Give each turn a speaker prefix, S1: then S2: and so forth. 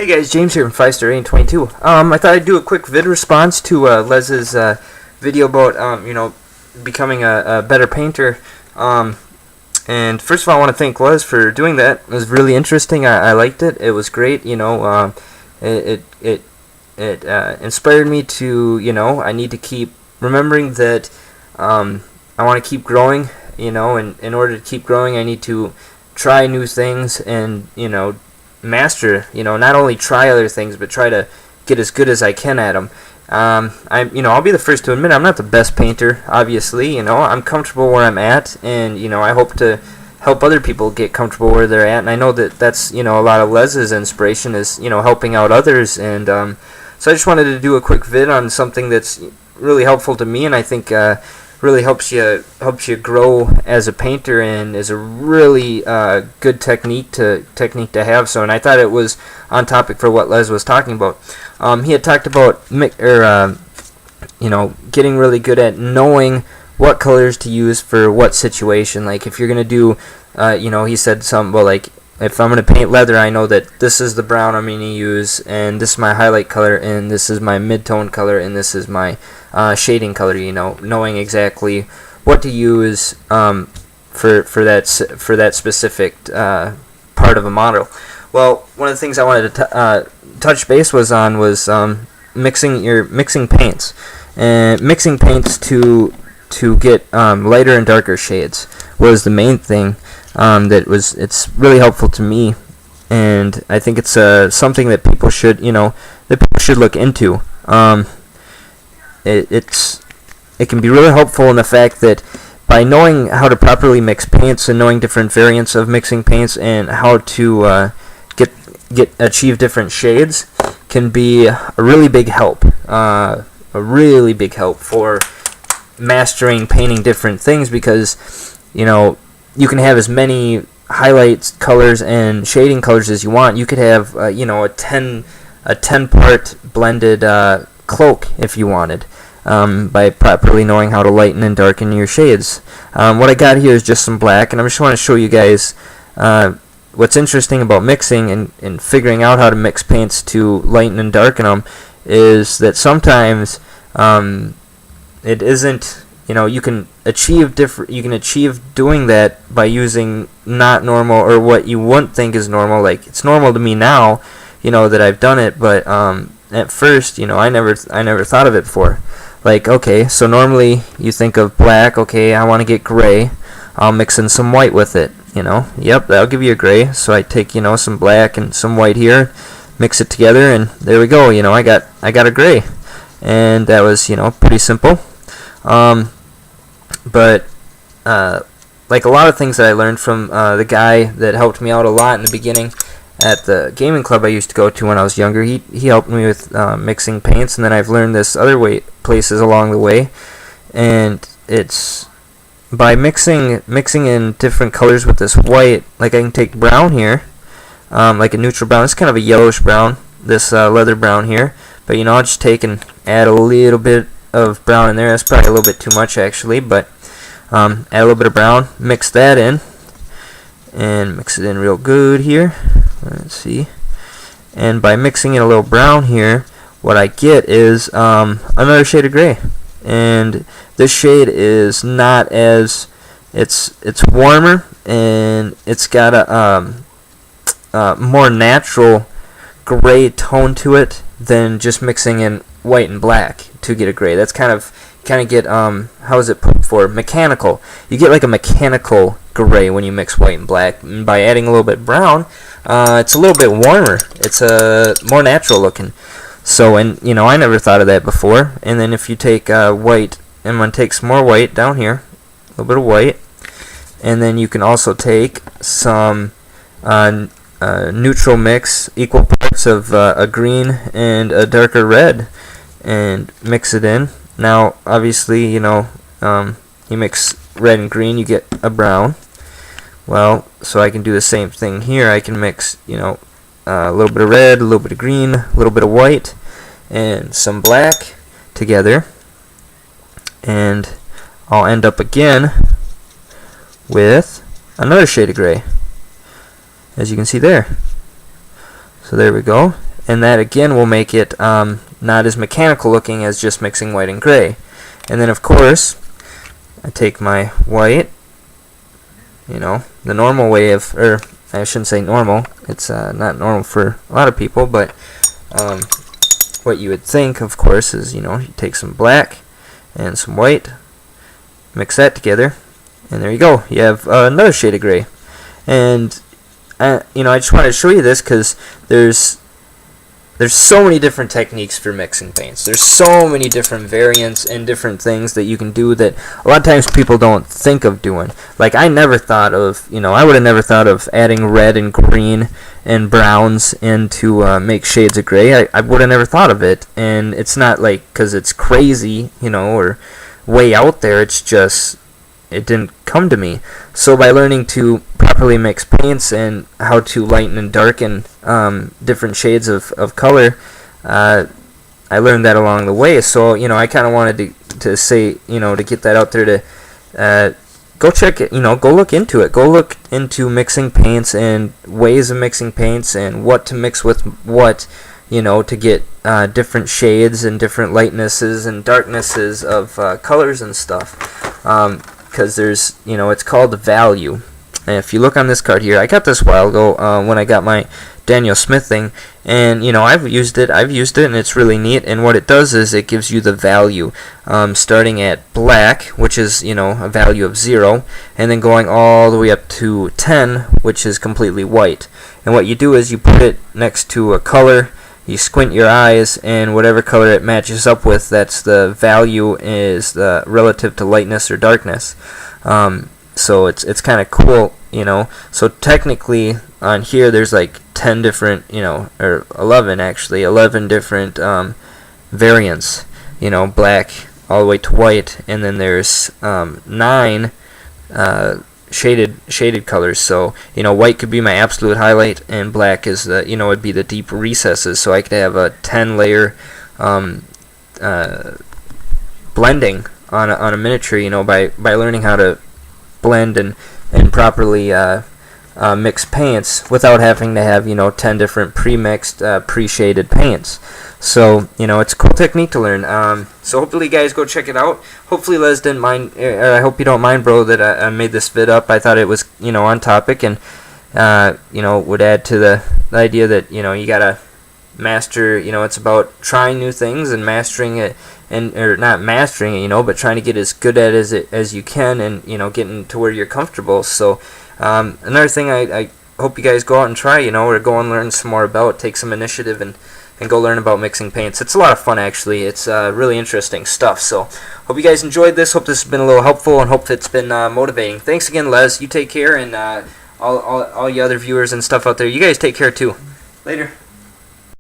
S1: Hey guys, James here from 5star822. I thought I'd do a quick vid response to Les's video about becoming a better painter. And first of all, I want to thank Les for doing that. It was really interesting. I liked it. It was great. It inspired me to I need to keep remembering that I want to keep growing. And in order to keep growing, I need to try new things and master, not only try other things, but try to get as good as I can at them. I'll be the first to admit I'm not the best painter, obviously. I'm comfortable where I'm at, and I hope to help other people get comfortable where they're at. And I know that that's a lot of Les's inspiration is helping out others. And so I just wanted to do a quick vid on something that's really helpful to me, and I think really helps you grow as a painter, and is a really good technique to have. So, and I thought it was on topic for what Les was talking about. He had talked about getting really good at knowing what colors to use for what situation. Like if you're gonna do, he said something about like, if I'm going to paint leather, I know that this is the brown I'm going to use, and this is my highlight color, and this is my mid-tone color, and this is my shading color. Knowing exactly what to use for that specific part of a model. Well, one of the things I wanted to touch base was mixing paints, and mixing paints to get lighter and darker shades was the main thing. It's really helpful to me, and I think it's something that people should look into. It can be really helpful in the fact that by knowing how to properly mix paints and knowing different variants of mixing paints and how to achieve different shades can be a really big help. A really big help for mastering painting different things, because you can have as many highlights colors and shading colors as you want. You could have a 10-part blended cloak if you wanted, by properly knowing how to lighten and darken your shades. What I got here is just some black, and I just want to show you guys what's interesting about mixing and figuring out how to mix paints to lighten and darken them is that sometimes it isn't. You can achieve doing that by using not normal, or what you wouldn't think is normal. Like, it's normal to me now, that I've done it, but at first, I never thought of it before. Like, okay, so normally you think of black. Okay, I want to get gray. I'll mix in some white with it. Yep, that'll give you a gray. So I take some black and some white here, mix it together, and there we go. I got a gray, and that was pretty simple. But like a lot of things that I learned from the guy that helped me out a lot in the beginning at the gaming club I used to go to when I was younger, he helped me with mixing paints, and then I've learned this other places along the way, and it's by mixing in different colors with this white. Like I can take brown here, like a neutral brown. It's kind of a yellowish brown, this leather brown here, but I'll just take and add a little bit of brown in there. That's probably a little bit too much actually, but add a little bit of brown, mix that in, and mix it in real good here. Let's see. And by mixing in a little brown here, what I get is another shade of gray. And this shade is not as it's warmer, and it's got a more natural gray tone to it than just mixing in white and black to get a gray. That's kind of get how is it put for mechanical. You get like a mechanical gray when you mix white and black. And by adding a little bit brown, it's a little bit warmer. It's more natural looking. So, and I never thought of that before. And then if you take white, I'm gonna take some more white down here, a little bit of white, and then you can also take some neutral mix, equal parts of a green and a darker red, and mix it in. Now, obviously, you mix red and green, you get a brown. Well, so I can do the same thing here. I can mix, a little bit of red, a little bit of green, a little bit of white, and some black together, and I'll end up again with another shade of gray, as you can see there. So there we go. and that again will make it not as mechanical looking as just mixing white and gray. And then of course I take my white, the normal way of, or I shouldn't say normal, it's not normal for a lot of people, but what you would think, of course, is you take some black and some white, mix that together, and there you go. You have another shade of gray. And I just wanted to show you this because there's so many different techniques for mixing paints. There's so many different variants and different things that you can do that a lot of times people don't think of doing. Like I never thought of, I would have never thought of adding red and green and browns in to make shades of gray. I would have never thought of it. And it's not like because it's crazy, or way out there. It's just it didn't come to me. So by learning to properly mix paints and how to lighten and darken different shades of color, I learned that along the way. So I kind of wanted to say, to get that out there, to go check it, go look into it. Go look into mixing paints and ways of mixing paints and what to mix with what, to get different shades and different lightnesses and darknesses of colors and stuff. Because there's, it's called value. And if you look on this card here, I got this a while ago when I got my Daniel Smith thing, and I've used it, and it's really neat. And what it does is it gives you the value, starting at black, which is a value of 0, and then going all the way up to 10, which is completely white. And what you do is you put it next to a color. You squint your eyes, and whatever color it matches up with, that's the value, is the relative to lightness or darkness. So it's kind of cool, So technically on here there's like 10 different, or 11 actually, 11 different variants, black all the way to white, and then there's 9 shaded colors. So white could be my absolute highlight, and black is the would be the deep recesses. So I could have a 10 layer blending on a miniature, by learning how to blend and properly mix paints without having to have 10 different pre-mixed pre-shaded paints. So it's a cool technique to learn. So hopefully you guys go check it out. Hopefully Les didn't mind, or I hope you don't mind, bro, that I made this vid up. I thought it was on topic, and would add to the idea that you gotta master. It's about trying new things and mastering it, or not mastering it, but trying to get as good at it as you can, and getting to where you're comfortable. So another thing I hope you guys go out and try, or go and learn some more about, take some initiative and go learn about mixing paints. It's a lot of fun, actually. It's really interesting stuff. So hope you guys enjoyed this. Hope this has been a little helpful, and hope it's been motivating. Thanks again, Les. You take care, and all you other viewers and stuff out there, you guys take care too. Later.